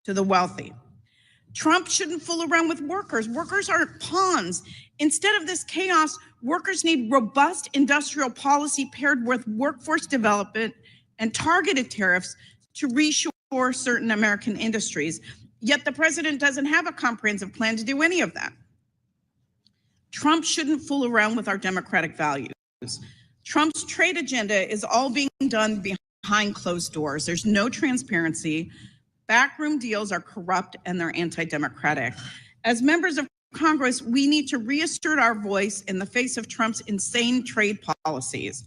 to the wealthy. Trump shouldn't fool around with workers. Workers aren't pawns. Instead of this chaos, workers need robust industrial policy paired with workforce development and targeted tariffs to reshore certain American industries. Yet the president doesn't have a comprehensive plan to do any of that. Trump shouldn't fool around with our democratic values. Trump's trade agenda is all being done behind closed doors. There's no transparency. Backroom deals are corrupt and they're anti-democratic. As members of Congress, we need to reassert our voice in the face of Trump's insane trade policies.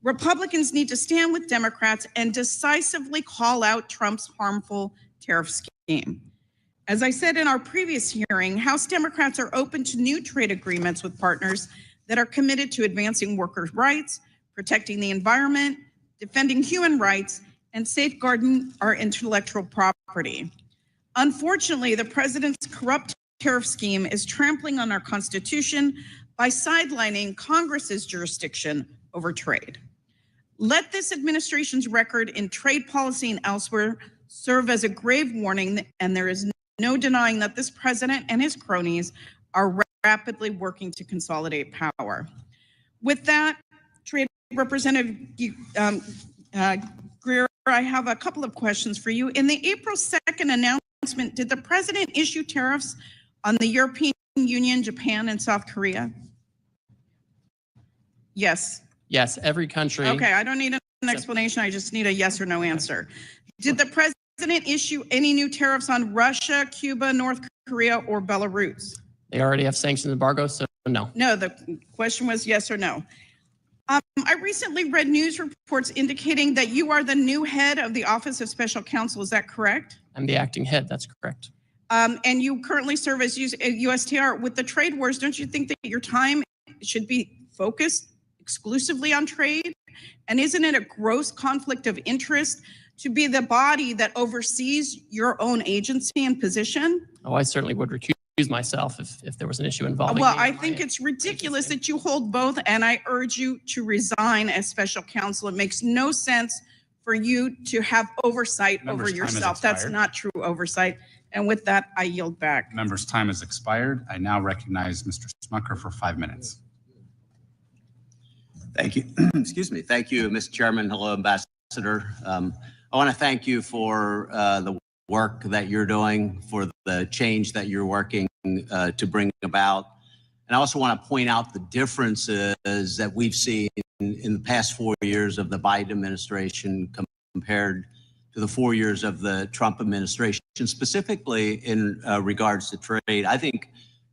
Republicans need to stand with Democrats and decisively call out Trump's harmful tariff scheme. As I said in our previous hearing, House Democrats are open to new trade agreements with partners that are committed to advancing workers' rights, protecting the environment, defending human rights, and safeguarding our intellectual property. Unfortunately, the president's corrupt tariff scheme is trampling on our Constitution by sidelining Congress's jurisdiction over trade. Let this administration's record in trade policy and elsewhere serve as a grave warning, and there is no denying that this president and his cronies are rapidly working to consolidate power. With that, Trade Representative Greer, I have a couple of questions for you. In the April 2nd announcement, did the president issue tariffs on the European Union, Japan, and South Korea? Yes. Yes, every country. Okay, I don't need an explanation. I just need a yes or no answer. Did the president issue any new tariffs on Russia, Cuba, North Korea, or Belarus? They already have sanctions embargo, so no. No, the question was yes or no. I recently read news reports indicating that you are the new head of the Office of Special Counsel. Is that correct? I'm the acting head. That's correct. And you currently serve as USTR. With the trade wars, don't you think that your time should be focused exclusively on trade? And isn't it a gross conflict of interest to be the body that oversees your own agency and position? Oh, I certainly would recuse myself if there was an issue involving Well, I think it's ridiculous that you hold both, and I urge you to resign as special counsel. It makes no sense for you to have oversight over yourself. That's not true oversight. And with that, I yield back. Members' time has expired. I now recognize Mr. Smucker for 5 minutes. Thank you. Excuse me. Thank you, Mr. Chairman. Hello, Ambassador. I want to thank you for the work that you're doing, for the change that you're working to bring about. And I also want to point out the differences that we've seen in the past 4 years of the Biden administration compared to the 4 years of the Trump administration, specifically in regards to trade. I think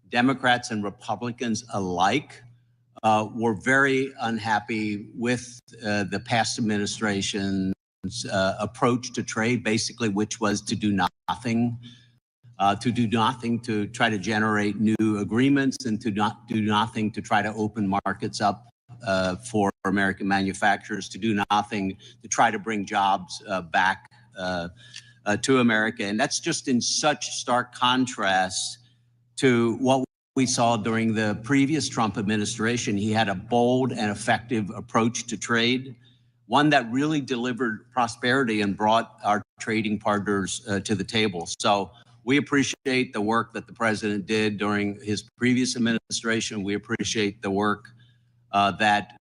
Democrats and Republicans alike were very unhappy with the past administration's approach to trade, basically, which was to do nothing, to try to generate new agreements and to not do nothing to try to open markets up for American manufacturers, to do nothing to try to bring jobs back to America. And that's just in such stark contrast to what we saw during the previous Trump administration. He had a bold and effective approach to trade, one that really delivered prosperity and brought our trading partners to the table. So we appreciate the work that the president did during his previous administration. We appreciate the work that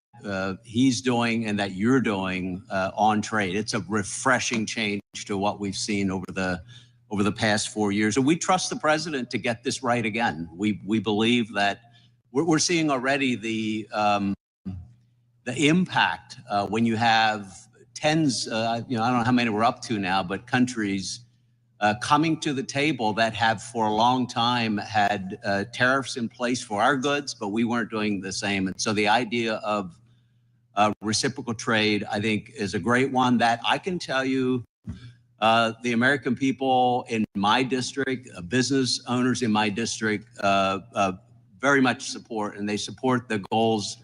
he's doing and that you're doing on trade. It's a refreshing change to what we've seen over the past 4 years. And we trust the president to get this right again. We believe that we're seeing already the impact when you have tens, I don't know how many we're up to now, but countries coming to the table that have for a long time had tariffs in place for our goods, but we weren't doing the same. And so the idea of reciprocal trade, I think, is a great one that I can tell you the American people in my district, business owners in my district, very much support, and they support the goals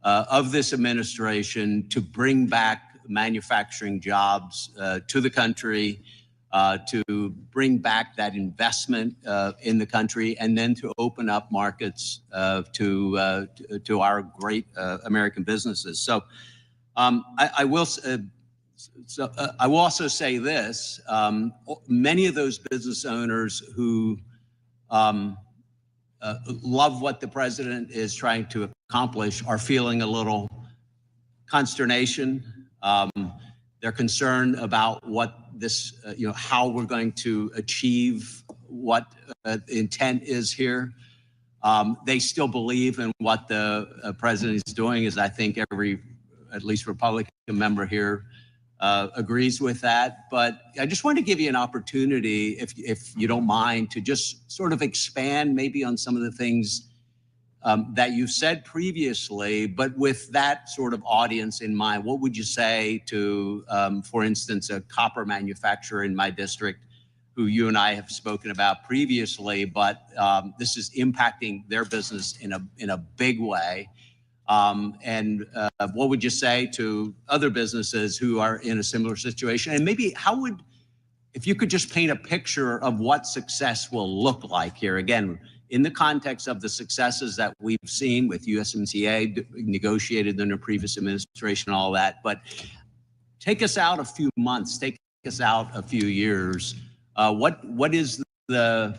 of this administration to bring back manufacturing jobs to the country, to bring back that investment in the country, and then to open up markets to our great American businesses. So I will So I will also say this, many of those business owners who love what the president is trying to accomplish are feeling a little consternation. They're concerned about what this, how we're going to achieve what the intent is here. They still believe in what the president is doing, as I think every, at least Republican member here agrees with that. But I just want to give you an opportunity, if you don't mind, to just sort of expand maybe on some of the things that you said previously, but with that sort of audience in mind. What would you say to, for instance, a copper manufacturer in my district who you and I have spoken about previously, but this is impacting their business in a big way? And what would you say to other businesses who are in a similar situation? And maybe if you could just paint a picture of what success will look like here, again, in the context of the successes that we've seen with USMCA negotiated under previous administration, all that, but take us out a few months, take us out a few years. What is the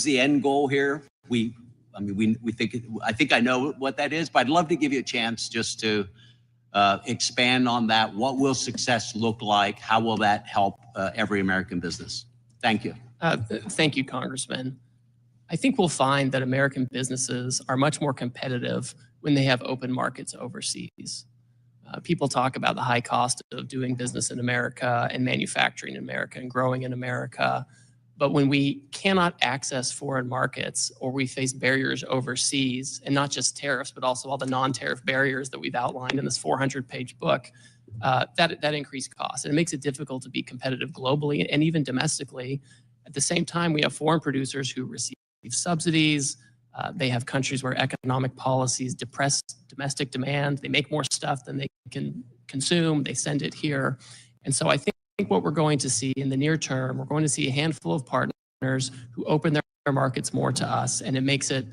end goal here? I think I know what that is, but I'd love to give you a chance just to expand on that. What will success look like? How will that help every American business? Thank you. Thank you, Congressman. I think we'll find that American businesses are much more competitive when they have open markets overseas. People talk about the high cost of doing business in America and manufacturing in America and growing in America. But when we cannot access foreign markets or we face barriers overseas, and not just tariffs, but also all the non-tariff barriers that we've outlined in this 400-page book, that increased costs. And it makes it difficult to be competitive globally and even domestically. At the same time, we have foreign producers who receive subsidies. They have countries where economic policies depress domestic demand. They make more stuff than they can consume. They send it here. And so I think what we're going to see in the near term, we're going to see a handful of partners who open their markets more to us, and it makes it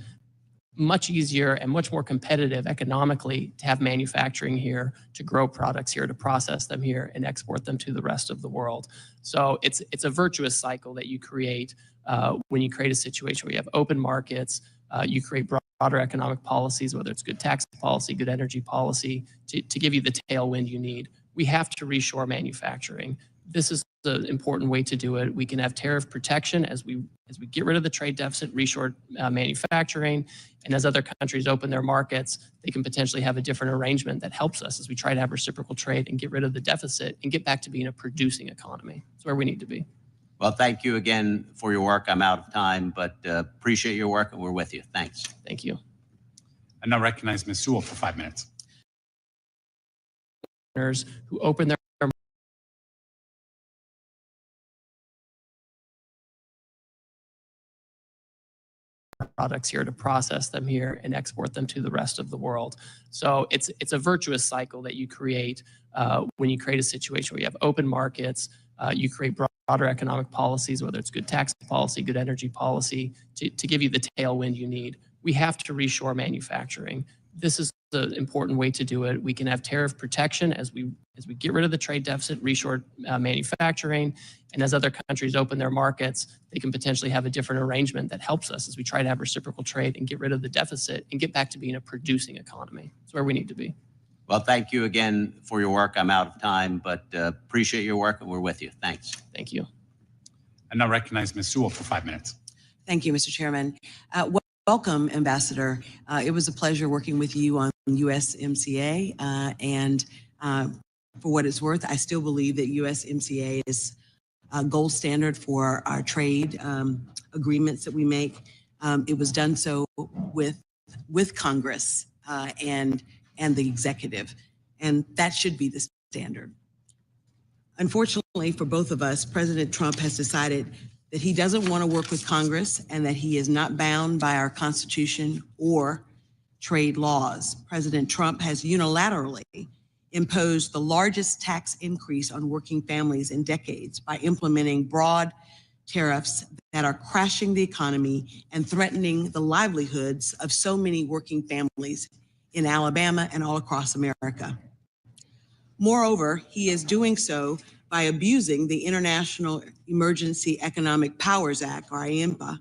much easier and much more competitive economically to have manufacturing here, to grow products here, to process them here, and export them to the rest of the world. So it's a virtuous cycle that you create when you create a situation where you have open markets, you create broader economic policies, whether it's good tax policy, good energy policy, to give you the tailwind you need. We have to reshore manufacturing. This is the important way to do it. We can have tariff protection as we get rid of the trade deficit, reshore manufacturing, and as other countries open their markets, they can potentially have a different arrangement that helps us as we try to have reciprocal trade and get rid of the deficit and get back to being a producing economy. It's where we need to be. Well, thank you again for your work. I'm out of time, but appreciate your work, and we're with you. Thanks. Thank you. I now recognize Ms. Sewell for 5 minutes. Who open their products here, to process them here and export them to the rest of the world. So it's a virtuous cycle that you create when you create a situation where you have open markets, you create broader economic policies, whether it's good tax policy, good energy policy, to give you the tailwind you need. We have to reshore manufacturing. This is the important way to do it. We can have tariff protection as we get rid of the trade deficit, reshore manufacturing, and as other countries open their markets, they can potentially have a different arrangement that helps us as we try to have reciprocal trade and get rid of the deficit and get back to being a producing economy. It's where we need to be. Well, thank you again for your work. I'm out of time, but appreciate your work, and we're with you. Thanks. Thank you. I now recognize Ms. Sewell for 5 minutes. Thank you, Mr. Chairman. Welcome, Ambassador. It was a pleasure working with you on USMCA, and for what it's worth, I still believe that USMCA is a gold standard for our trade agreements that we make. It was done so with Congress and the executive, and that should be the standard. Unfortunately for both of us, President Trump has decided that he doesn't want to work with Congress and that he is not bound by our Constitution or trade laws. President Trump has unilaterally imposed the largest tax increase on working families in decades by implementing broad tariffs that are crashing the economy and threatening the livelihoods of so many working families in Alabama and all across America. Moreover, he is doing so by abusing the International Emergency Economic Powers Act, or IEMPA,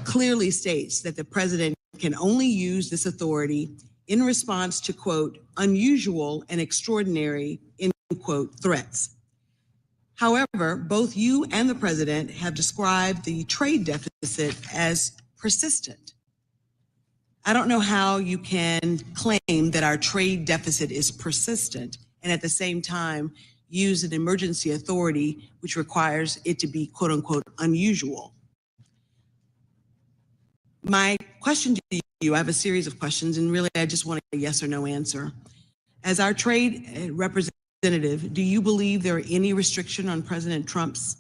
clearly states that the president can only use this authority in response to, quote, unusual and extraordinary, end quote, threats. However, both you and the president have described the trade deficit as persistent. I don't know how you can claim that our trade deficit is persistent and at the same time use an emergency authority which requires it to be, quote unquote, unusual. My question to you, I have a series of questions, and really I just want a yes or no answer. As our trade representative, do you believe there are any restriction on President Trump's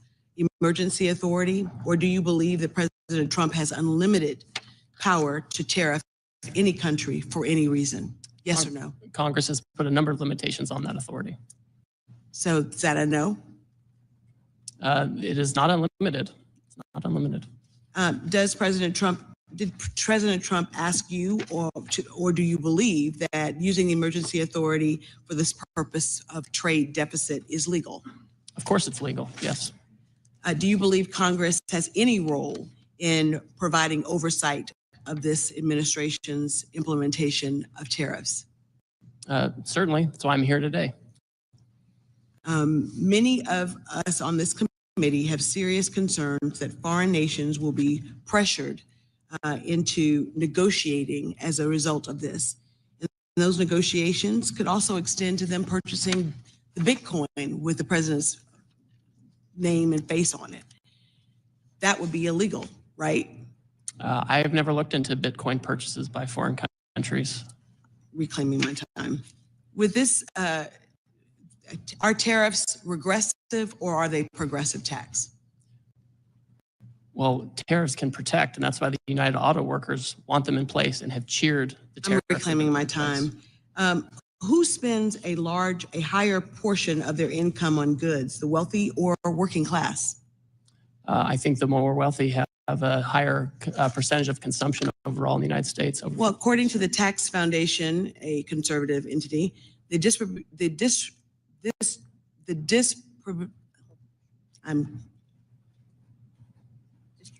emergency authority, or do you believe that President Trump has unlimited power to tariff any country for any reason? Yes or no? Congress has put a number of limitations on that authority. So is that a no? It is not unlimited. It's not unlimited. Did President Trump ask you, or do you believe that using the emergency authority for this purpose of trade deficit is legal? Of course it's legal, yes. Do you believe Congress has any role in providing oversight of this administration's implementation of tariffs? Certainly, that's why I'm here today. Many of us on this committee have serious concerns that foreign nations will be pressured into negotiating as a result of this. And those negotiations could also extend to them purchasing the Bitcoin with the president's name and face on it. That would be illegal, right? I have never looked into Bitcoin purchases by foreign countries. Reclaiming my time. With this, are tariffs regressive or are they progressive tax? Well, tariffs can protect, and that's why the United Auto Workers want them in place and have cheered the tariffs. I'm reclaiming my time. Who spends a higher portion of their income on goods, the wealthy or working class? I think the more wealthy have a higher percentage of consumption overall in the United States. Well, according to the Tax Foundation, a conservative entity,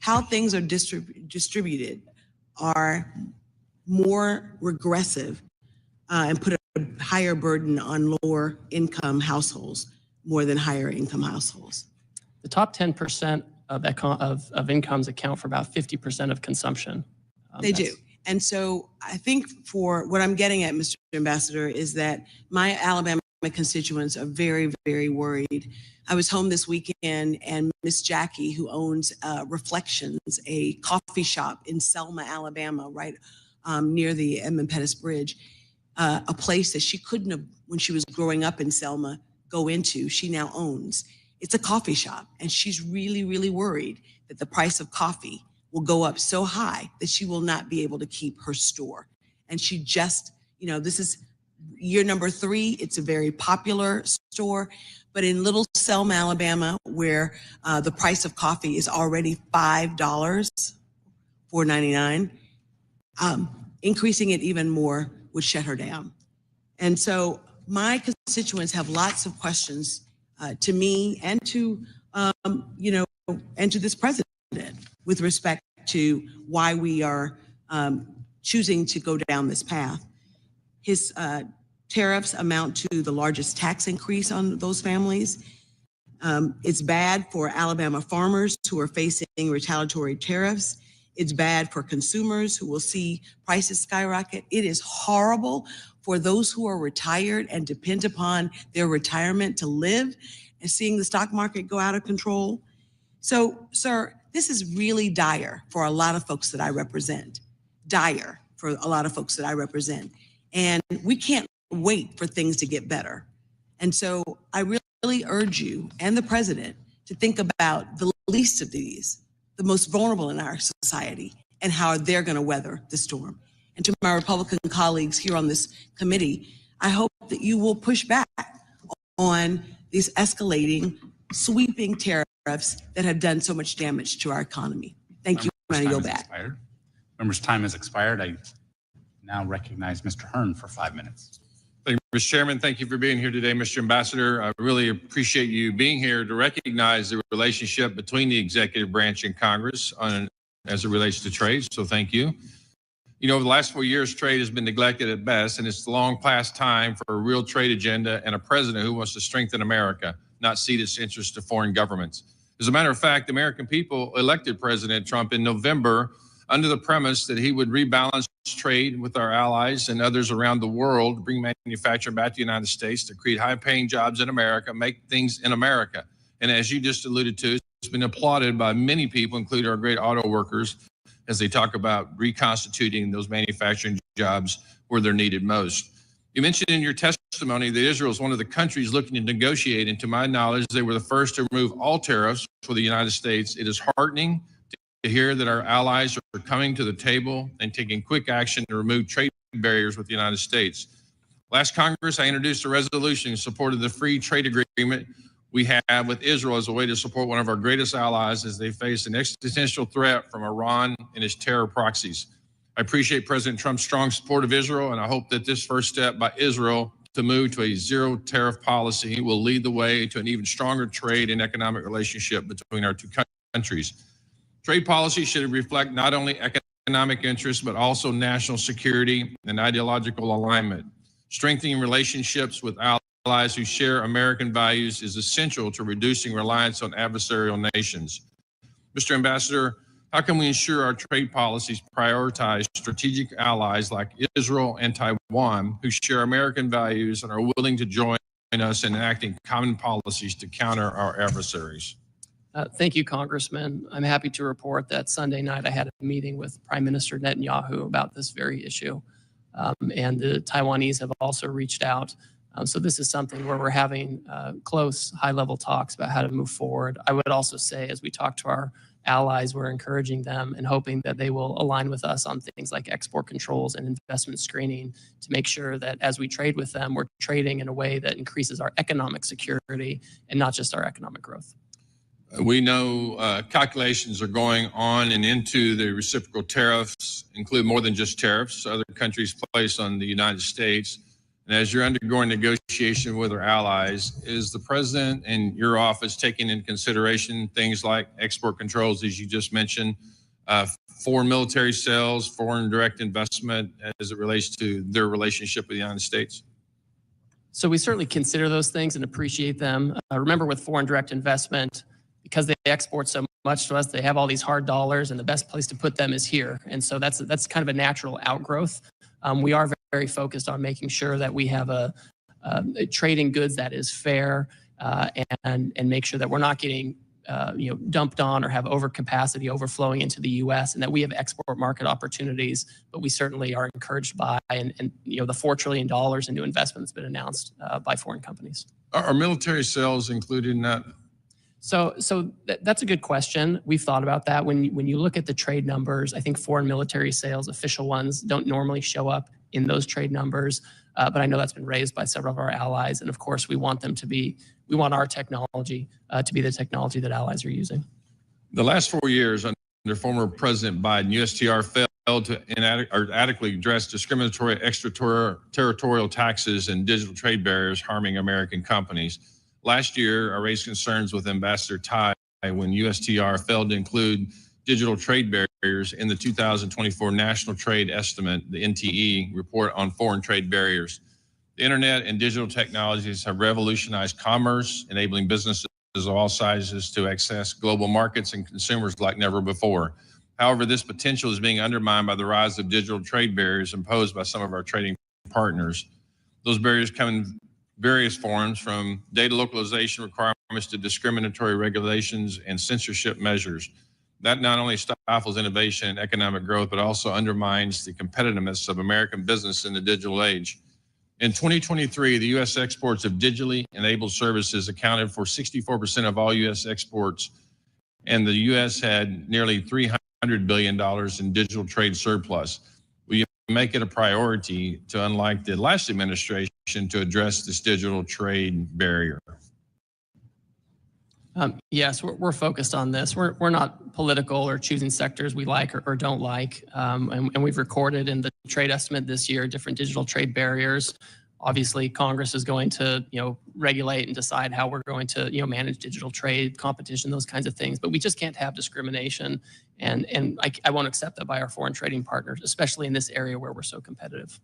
how things are distributed are more regressive and put a higher burden on lower income households more than higher income households. The top 10% of incomes account for about 50% of consumption. They do. And so I think for what I'm getting at, Mr. Ambassador, is that my Alabama constituents are very, very worried. I was home this weekend and Miss Jackie, who owns Reflections, a coffee shop in Selma, Alabama, right near the Edmund Pettus Bridge, a place that she couldn't have, when she was growing up in Selma, go into, she now owns. It's a coffee shop, and she's really, really worried that the price of coffee will go up so high that she will not be able to keep her store. And she just, this is year number 3. It's a very popular store, but in Little Selma, Alabama, where the price of coffee is already $5, $4.99, increasing it even more would shut her down. And so my constituents have lots of questions to me and to, and to this president with respect to why we are choosing to go down this path. His tariffs amount to the largest tax increase on those families. It's bad for Alabama farmers who are facing retaliatory tariffs. It's bad for consumers who will see prices skyrocket. It is horrible for those who are retired and depend upon their retirement to live, and seeing the stock market go out of control. So, sir, this is really dire for a lot of folks that I represent. Dire for a lot of folks that I represent. And we can't wait for things to get better. And so I really urge you and the president to think about the least of these, the most vulnerable in our society, and how they're going to weather the storm. And to my Republican colleagues here on this committee, I hope that you will push back on these escalating, sweeping tariffs that have done so much damage to our economy. Thank you. I'm going to go back. Members' time has expired. I now recognize Mr. Hearn for 5 minutes. Mr. Chairman, thank you for being here today, Mr. Ambassador. I really appreciate you being here to recognize the relationship between the executive branch and Congress as it relates to trade. So thank you. You know, over the last 4 years, trade has been neglected at best, and it's long past time for a real trade agenda and a president who wants to strengthen America, not cede its interests to foreign governments. As a matter of fact, the American people elected President Trump in November under the premise that he would rebalance trade with our allies and others around the world, bring manufacturing back to the United States to create high-paying jobs in America, make things in America. And as you just alluded to, it's been applauded by many people, including our great auto workers, as they talk about reconstituting those manufacturing jobs where they're needed most. You mentioned in your testimony that Israel is one of the countries looking to negotiate, and to my knowledge, they were the first to remove all tariffs for the United States. It is heartening to hear that our allies are coming to the table and taking quick action to remove trade barriers with the United States. Last Congress, I introduced a resolution in support of the free trade agreement we have with Israel as a way to support one of our greatest allies as they face an existential threat from Iran and its terror proxies. I appreciate President Trump's strong support of Israel, and I hope that this first step by Israel to move to a zero tariff policy will lead the way to an even stronger trade and economic relationship between our two countries. Trade policy should reflect not only economic interests, but also national security and ideological alignment. Strengthening relationships with allies who share American values is essential to reducing reliance on adversarial nations. Mr. Ambassador, how can we ensure our trade policies prioritize strategic allies like Israel and Taiwan who share American values and are willing to join us in enacting common policies to counter our adversaries? Thank you, Congressman. I'm happy to report that Sunday night I had a meeting with Prime Minister Netanyahu about this very issue. And the Taiwanese have also reached out. So this is something where we're having close, high-level talks about how to move forward. I would also say, as we talk to our allies, we're encouraging them and hoping that they will align with us on things like export controls and investment screening to make sure that as we trade with them, we're trading in a way that increases our economic security and not just our economic growth. We know calculations are going on and into the reciprocal tariffs, include more than just tariffs other countries place on the United States. And as you're undergoing negotiation with our allies, is the president and your office taking into consideration things like export controls, as you just mentioned, foreign military sales, foreign direct investment as it relates to their relationship with the United States? So we certainly consider those things and appreciate them. Remember, with foreign direct investment, because they export so much to us, they have all these hard dollars, and the best place to put them is here. And so that's kind of a natural outgrowth. We are very focused on making sure that we have a trading goods that is fair and make sure that we're not getting dumped on or have overcapacity overflowing into the U.S. and that we have export market opportunities. But we certainly are encouraged by and the $4 trillion in new investment that's been announced by foreign companies. Are military sales included in that? So that's a good question. We've thought about that. When you look at the trade numbers, I think foreign military sales, official ones, don't normally show up in those trade numbers. But I know that's been raised by several of our allies. And of course, we want our technology to be the technology that allies are using. The last 4 years under former President Biden, USTR failed to adequately address discriminatory extraterritorial taxes and digital trade barriers harming American companies. Last year, I raised concerns with Ambassador Tai when USTR failed to include digital trade barriers in the 2024 National Trade Estimate, the NTE, report on foreign trade barriers. The internet and digital technologies have revolutionized commerce, enabling businesses of all sizes to access global markets and consumers like never before. However, this potential is being undermined by the rise of digital trade barriers imposed by some of our trading partners. Those barriers come in various forms, from data localization requirements to discriminatory regulations and censorship measures. That not only stifles innovation and economic growth, but also undermines the competitiveness of American business in the digital age. In 2023, the U.S. exports of digitally enabled services accounted for 64% of all U.S. exports, and the U.S. had nearly $300 billion in digital trade surplus. Will you make it a priority to, unlike the last administration, to address this digital trade barrier? Yes, we're focused on this. We're not political or choosing sectors we like or don't like. And we've recorded in the trade estimate this year different digital trade barriers. Obviously, Congress is going to, regulate and decide how we're going to, manage digital trade, competition, those kinds of things. But we just can't have discrimination, and I won't accept that by our foreign trading partners, especially in this area where we're so competitive.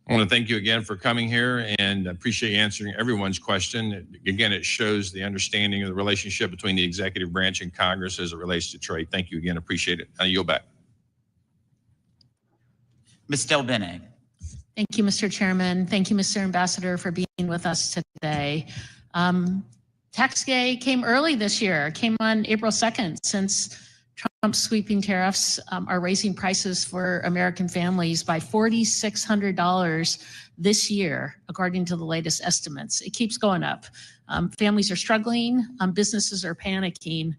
I want to thank you again for coming here and appreciate you answering everyone's question. Again, it shows the understanding of the relationship between the executive branch and Congress as it relates to trade. Thank you again. Appreciate it. I yield back. Ms. Del Bene. Thank you, Mr. Chairman. Thank you, Mr. Ambassador, for being with us today. Tax day came early this year, came on April 2nd, since Trump's sweeping tariffs are raising prices for American families by $4,600 this year, according to the latest estimates. It keeps going up. Families are struggling, businesses are panicking.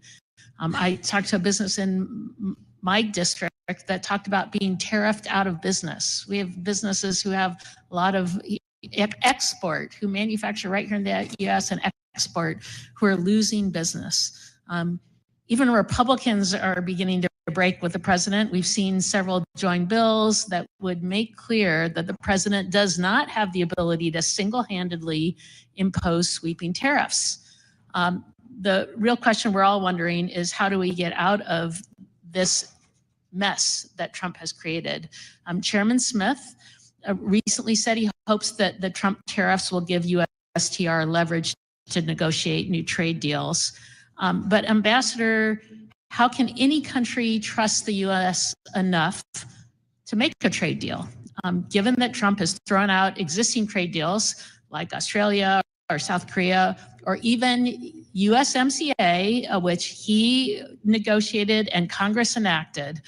I talked to a business in my district that talked about being tariffed out of business. We have businesses who have a lot of export, who manufacture right here in the US and export, who are losing business. Even Republicans are beginning to break with the president. We've seen several joint bills that would make clear that the president does not have the ability to single-handedly impose sweeping tariffs. The real question we're all wondering is, how do we get out of this mess that Trump has created? Chairman Smith recently said he hopes that the Trump tariffs will give USTR leverage to negotiate new trade deals. But Ambassador, how can any country trust the U.S. enough to make a trade deal? Given that Trump has thrown out existing trade deals like Australia or South Korea, or even USMCA, which he negotiated and Congress enacted,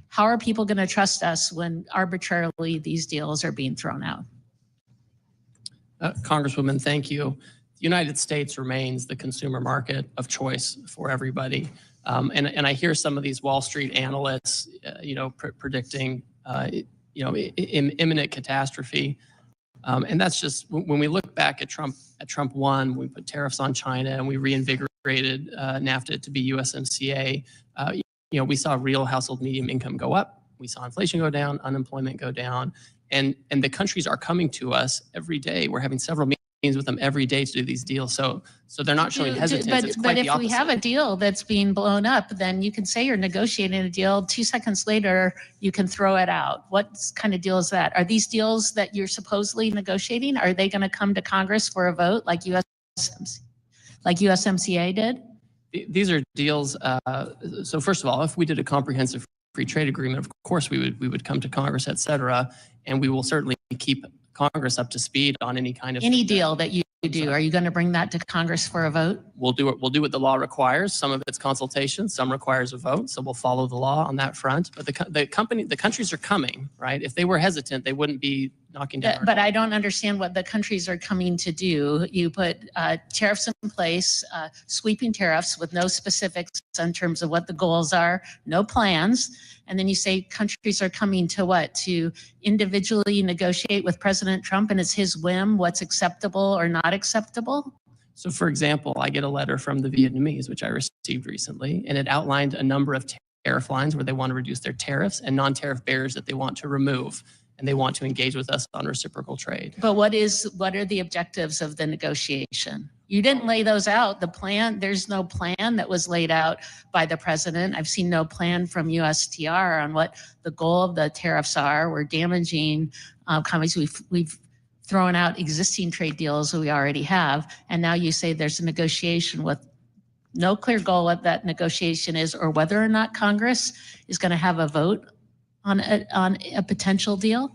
how are people going to trust us when arbitrarily these deals are being thrown out? Congresswoman, thank you. The United States remains the consumer market of choice for everybody. And I hear some of these Wall Street analysts, predicting, imminent catastrophe. And that's just, when we look back at Trump 1, we put tariffs on China and we reinvigorated NAFTA to be USMCA. We saw real household medium income go up. We saw inflation go down, unemployment go down. And the countries are coming to us every day. We're having several meetings with them every day to do these deals. So they're not showing hesitance. But if we have a deal that's being blown up, then you can say you're negotiating a deal. 2 seconds later, you can throw it out. What kind of deal is that? Are these deals that you're supposedly negotiating? Are they going to come to Congress for a vote like USMCA did? These are deals. So first of all, if we did a comprehensive free trade agreement, of course we would come to Congress, et cetera, and we will certainly keep Congress up to speed on any kind of deal that you do. Are you going to bring that to Congress for a vote? We'll do what the law requires. Some of it's consultation, some requires a vote. So we'll follow the law on that front. But the countries are coming, right? If they were hesitant, they wouldn't be knocking down. But I don't understand what the countries are coming to do. You put tariffs in place, sweeping tariffs with no specifics in terms of what the goals are, no plans. And then you say countries are coming to what? To individually negotiate with President Trump, and it's his whim what's acceptable or not acceptable? So for example, I get a letter from the Vietnamese, which I received recently, and it outlined a number of tariff lines where they want to reduce their tariffs and non-tariff barriers that they want to remove. And they want to engage with us on reciprocal trade. But what are the objectives of the negotiation? You didn't lay those out. The plan, there's no plan that was laid out by the president. I've seen no plan from USTR on what the goal of the tariffs are. We're damaging companies. We've thrown out existing trade deals that we already have. And now you say there's a negotiation with no clear goal what that negotiation is, or whether or not Congress is going to have a vote on a potential deal?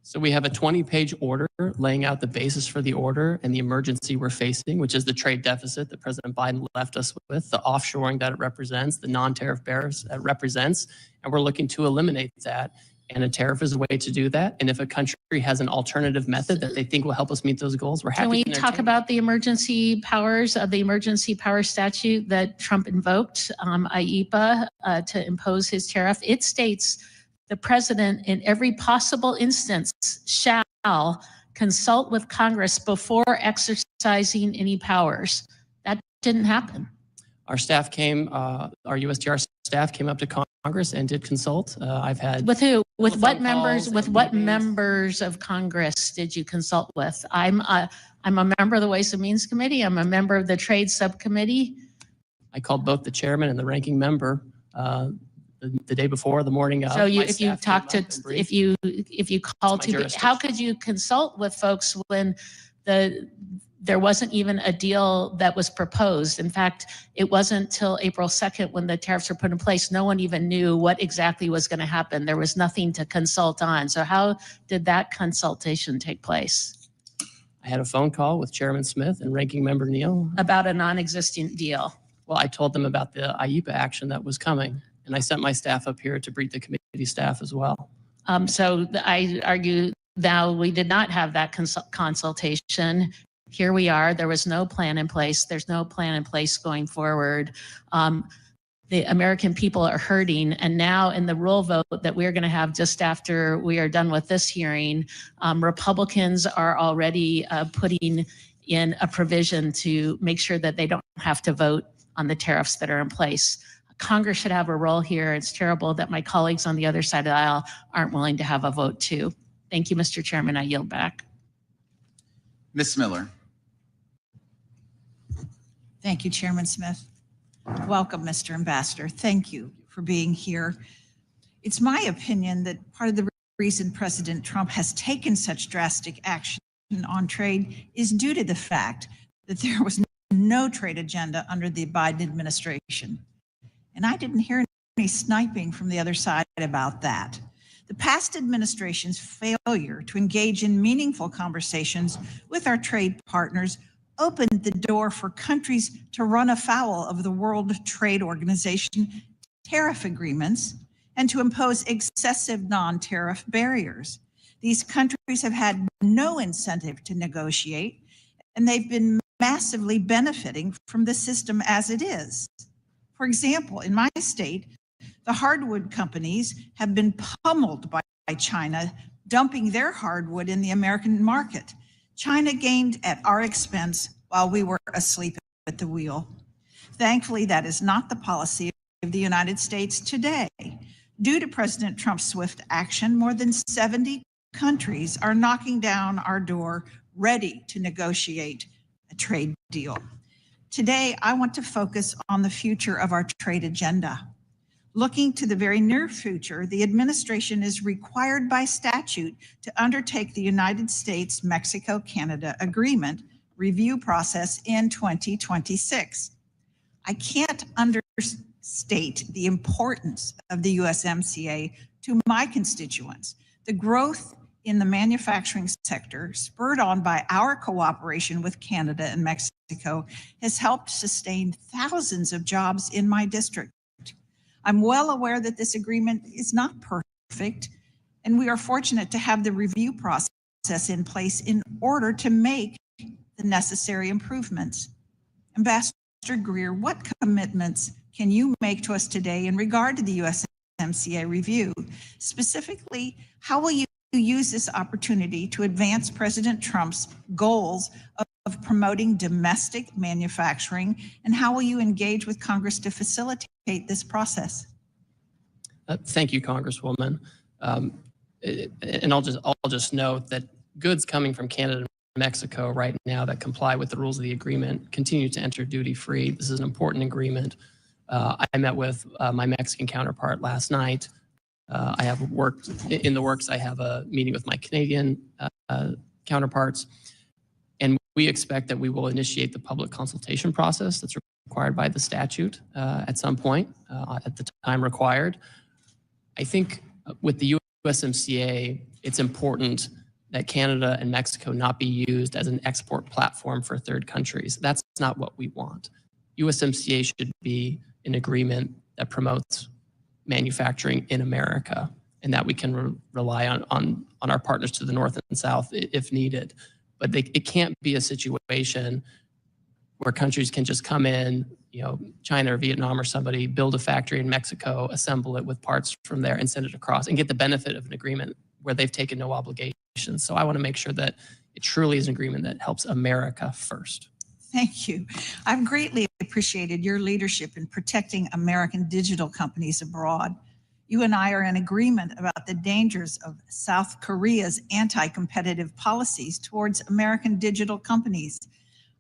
So we have a 20-page order laying out the basis for the order and the emergency we're facing, which is the trade deficit that President Biden left us with, the offshoring that it represents, the non-tariff barriers that it represents, and we're looking to eliminate that. And a tariff is a way to do that. And if a country has an alternative method that they think will help us meet those goals, we're happy to entertain. Can we talk about the emergency powers of the emergency power statute that Trump invoked, IEPA, to impose his tariff? It states the president in every possible instance shall consult with Congress before exercising any powers. That didn't happen. Our staff came, our USTR staff came up to Congress and did consult. I've had With who? With what telephone members? calls With and what meetings. members of Congress did you consult with? I'm a member of the Ways and Means Committee. I'm a member of the Trade Subcommittee. I called both the chairman and the ranking member the day before, the morning of. So My if you staff talk came to, up and briefed. if you call It's my to, how could you consult with folks when there wasn't even a deal that was proposed? In fact, it wasn't till April 2nd when the tariffs were put in place. No one even knew what exactly was going to happen. There was nothing to consult on. So how did that consultation take place? I had a phone call with Chairman Smith and Ranking Member Neal. About a non-existent deal. Well, I told them about the IEPA action that was coming, and I sent my staff up here to brief the committee staff as well. So I argue now we did not have that consultation. Here we are. There was no plan in place. There's no plan in place going forward. The American people are hurting. And now in the rule vote that we're going to have just after we are done with this hearing, Republicans are already putting in a provision to make sure that they don't have to vote on the tariffs that are in place. Congress should have a role here. It's terrible that my colleagues on the other side of the aisle aren't willing to have a vote too. Thank you, Mr. Chairman. I yield back. Ms. Miller. Thank you, Chairman Smith. Welcome, Mr. Ambassador. Thank you for being here. It's my opinion that part of the reason President Trump has taken such drastic action on trade is due to the fact that there was no trade agenda under the Biden administration. And I didn't hear any sniping from the other side about that. The past administration's failure to engage in meaningful conversations with our trade partners opened the door for countries to run afoul of the World Trade Organization tariff agreements and to impose excessive non-tariff barriers. These countries have had no incentive to negotiate, and they've been massively benefiting from the system as it is. For example, in my state, the hardwood companies have been pummeled by China, dumping their hardwood in the American market. China gained at our expense while we were asleep at the wheel. Thankfully, that is not the policy of the United States today. Due to President Trump's swift action, more than 70 countries are knocking down our door, ready to negotiate a trade deal. Today, I want to focus on the future of our trade agenda. Looking to the very near future, the administration is required by statute to undertake the United States-Mexico-Canada Agreement review process in 2026. I can't understate the importance of the USMCA to my constituents. The growth in the manufacturing sector, spurred on by our cooperation with Canada and Mexico, has helped sustain thousands of jobs in my district. I'm well aware that this agreement is not perfect, and we are fortunate to have the review process in place in order to make the necessary improvements. Ambassador Greer, what commitments can you make to us today in regard to the USMCA review? Specifically, how will you use this opportunity to advance President Trump's goals of promoting domestic manufacturing, and how will you engage with Congress to facilitate this process? Thank you, Congresswoman. And I'll just note that goods coming from Canada and Mexico right now that comply with the rules of the agreement continue to enter duty-free. This is an important agreement. I met with my Mexican counterpart last night. I have worked in the works. I have a meeting with my Canadian counterparts, and we expect that we will initiate the public consultation process that's required by the statute at some point at the time required. I think with the USMCA, it's important that Canada and Mexico not be used as an export platform for third countries. That's not what we want. USMCA should be an agreement that promotes manufacturing in America, and that we can rely on our partners to the north and south if needed. But it can't be a situation where countries can just come in, China or Vietnam or somebody, build a factory in Mexico, assemble it with parts from there and send it across and get the benefit of an agreement where they've taken no obligations. So I want to make sure that it truly is an agreement that helps America first. Thank you. I've greatly appreciated your leadership in protecting American digital companies abroad. You and I are in agreement about the dangers of South Korea's anti-competitive policies towards American digital companies.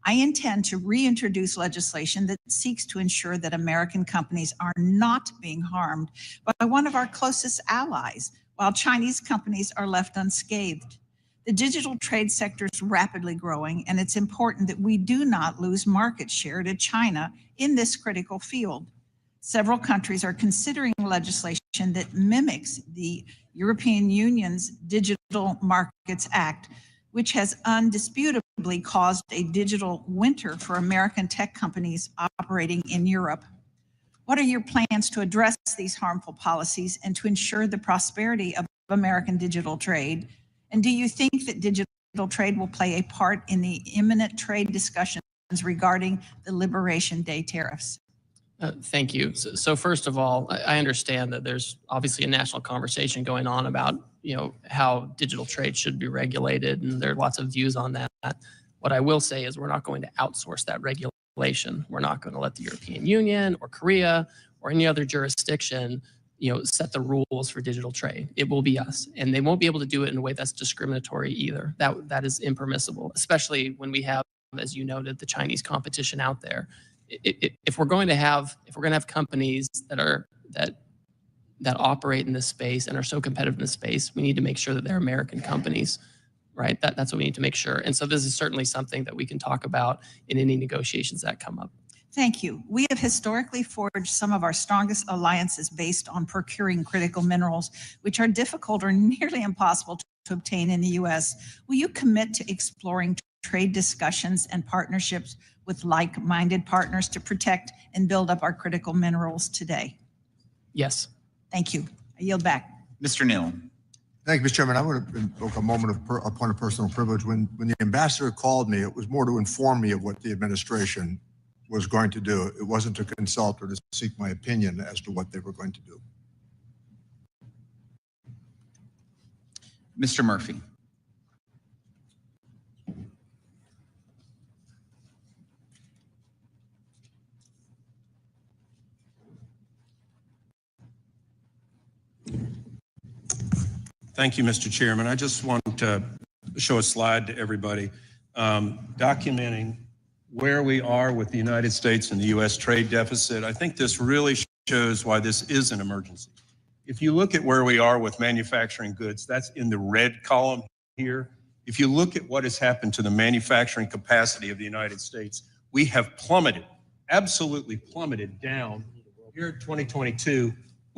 I intend to reintroduce legislation that seeks to ensure that American companies are not being harmed by one of our closest allies, while Chinese companies are left unscathed. The digital trade sector is rapidly growing, and it's important that we do not lose market share to China in this critical field. Several countries are considering legislation that mimics the European Union's Digital Markets Act, which has undisputably caused a digital winter for American tech companies operating in Europe. What are your plans to address these harmful policies and to ensure the prosperity of American digital trade? And do you think that digital trade will play a part in the imminent trade discussions regarding the Liberation Day tariffs? Thank you. So first of all, I understand that there's obviously a national conversation going on about, how digital trade should be regulated, and there are lots of views on that. What I will say is we're not going to outsource that regulation. We're not going to let the European Union or Korea or any other jurisdiction, set the rules for digital trade. It will be us, and they won't be able to do it in a way that's discriminatory either. That is impermissible, especially when we have, as you noted, the Chinese competition out there. If we're going to have companies that operate in this space and are so competitive in this space, we need to make sure that they're American companies, right? That's what we need to make sure. And so this is certainly something that we can talk about in any negotiations that come up. Thank you. We have historically forged some of our strongest alliances based on procuring critical minerals, which are difficult or nearly impossible to obtain in the U.S. Will you commit to exploring trade discussions and partnerships with like-minded partners to protect and build up our critical minerals today? Yes. Thank you. I yield back. Mr. Neal. Thank you, Mr. Chairman. I would have invoke a moment of a point of personal privilege. When the ambassador called me, it was more to inform me of what the administration was going to do. It wasn't to consult or to seek my opinion as to what they were going to do. Mr. Murphy. Thank you, Mr. Chairman. I just want to show a slide to everybody documenting where we are with the United States and the U.S. trade deficit. I think this really shows why this is an emergency. If you look at where we are with manufacturing goods, that's in the red column here. If you look at what has happened to the manufacturing capacity of the United States, we have plummeted, absolutely plummeted down. Here in 2022,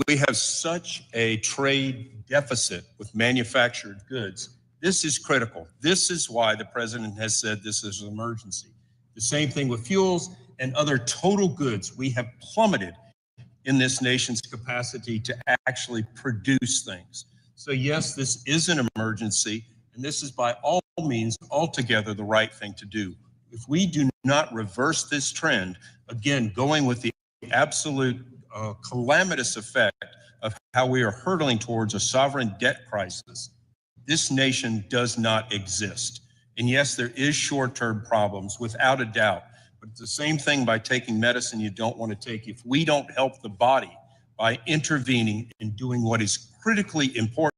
we have such a trade deficit with manufactured goods. This is critical. This is why the president has said this is an emergency. The same thing with fuels and other total goods. We have plummeted in this nation's capacity to actually produce things. So yes, this is an emergency, and this is by all means altogether the right thing to do. If we do not reverse this trend, again, going with the absolute calamitous effect of how we are hurtling towards a sovereign debt crisis, this nation does not exist. And yes, there is short-term problems, without a doubt. But it's the same thing by taking medicine you don't want to take. If we don't help the body by intervening and doing what is critically important